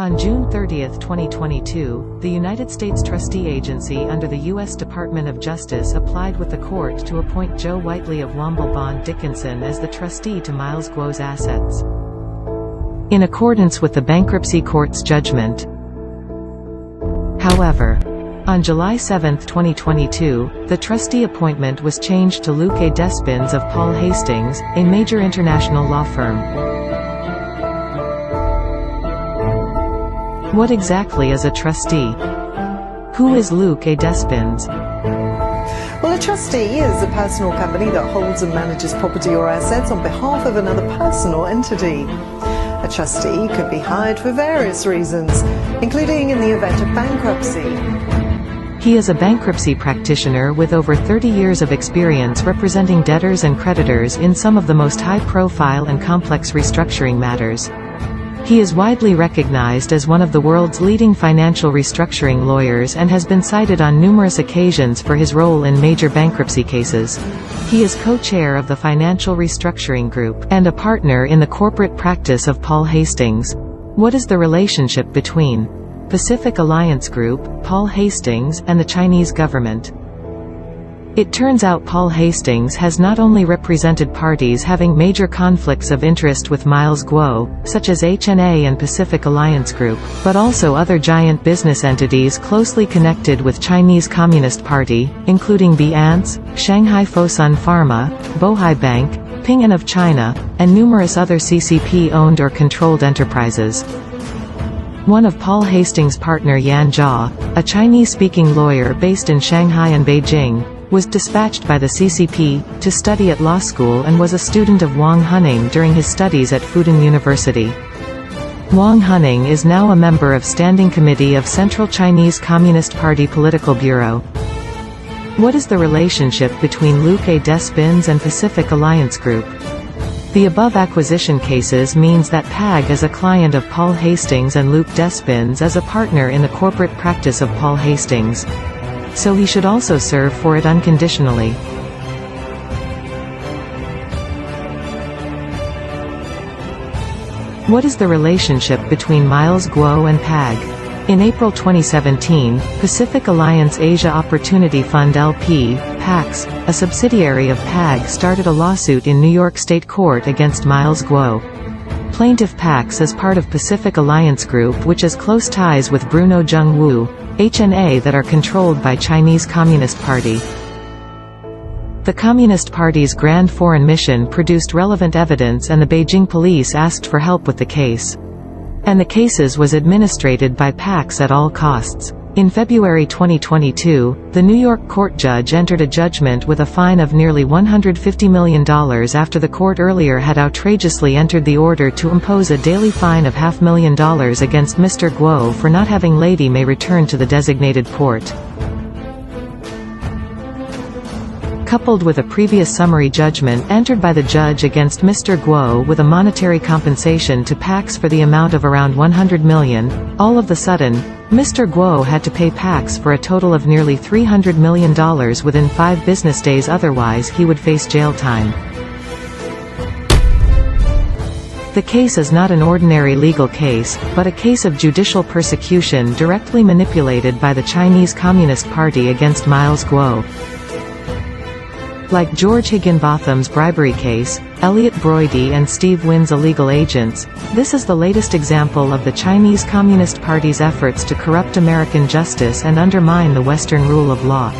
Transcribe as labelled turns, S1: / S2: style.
S1: On June 30, 2022, the United States Trustee Agency under the U.S. Department of Justice applied with the court to appoint Joe Whiteley of Womble Bond Dickinson as the trustee to Miles Guo's assets, in accordance with the bankruptcy court's judgment. However, on July 7, 2022, the trustee appointment was changed to Luke A. Despins of Paul Hastings, a major international law firm. What exactly is a trustee? Who is Luke A. Despins?
S2: Well, a trustee is a personal company that holds and manages property or assets on behalf of another person or entity. A trustee could be hired for various reasons, including in the event of bankruptcy.
S1: He is a bankruptcy practitioner with over 30 years of experience representing debtors and creditors in some of the most high-profile and complex restructuring matters. He is widely recognized as one of the world's leading financial restructuring lawyers and has been cited on numerous occasions for his role in major bankruptcy cases. He is co-chair of the Financial Restructuring Group and a partner in the corporate practice of Paul Hastings. What is the relationship between Pacific Alliance Group, Paul Hastings, and the Chinese government? It turns out Paul Hastings has not only represented parties having major conflicts of interest with Miles Guo, such as HNA and Pacific Alliance Group, but also other giant business entities closely connected with Chinese Communist Party, including Be-Ants, Shanghai Fosun Pharma, Bohai Bank, Ping An of China, and numerous other CCP-owned or controlled enterprises. One of Paul Hastings' partner Yan Jia, a Chinese-speaking lawyer based in Shanghai and Beijing, was dispatched by the CCP to study at law school and was a student of Wang Huning during his studies at Fudan University. Wang Huning is now a member of Standing Committee of Central Chinese Communist Party Political Bureau. What is the relationship between Luke A. Despins and Pacific Alliance Group? The above acquisition cases means that PAG is a client of Paul Hastings and Luke Despins as a partner in the corporate practice of Paul Hastings. So he should also serve for it unconditionally. What is the relationship between Miles Guo and PAG? In April 2017, Pacific Alliance Asia Opportunity Fund LP, PAX, a subsidiary of PAG, started a lawsuit in New York State Court against Miles Guo. Plaintiff PAX is part of Pacific Alliance Group, which has close ties with Bruno Zhengwu, HNA, that are controlled by Chinese Communist Party. The Communist Party's Grand Foreign Mission produced relevant evidence and the Beijing police asked for help with the case. And the cases was administrated by PAX at all costs. In February 2022, the New York court judge entered a judgment with a fine of nearly $150 million after the court earlier had outrageously entered the order to impose a daily fine of $500,000 against Mr. Guo for not having Lady May return to the designated port. Coupled with a previous summary judgment entered by the judge against Mr. Guo with a monetary compensation to PAX for the amount of around $100 million, all of the sudden, Mr. Guo had to pay PAX for a total of nearly $300 million within 5 business days, otherwise he would face jail time. The case is not an ordinary legal case, but a case of judicial persecution directly manipulated by the Chinese Communist Party against Miles Guo. Like George Higginbotham's bribery case, Elliot Broidy and Steve Wynn's illegal agents, this is the latest example of the Chinese Communist Party's efforts to corrupt American justice and undermine the Western rule of law.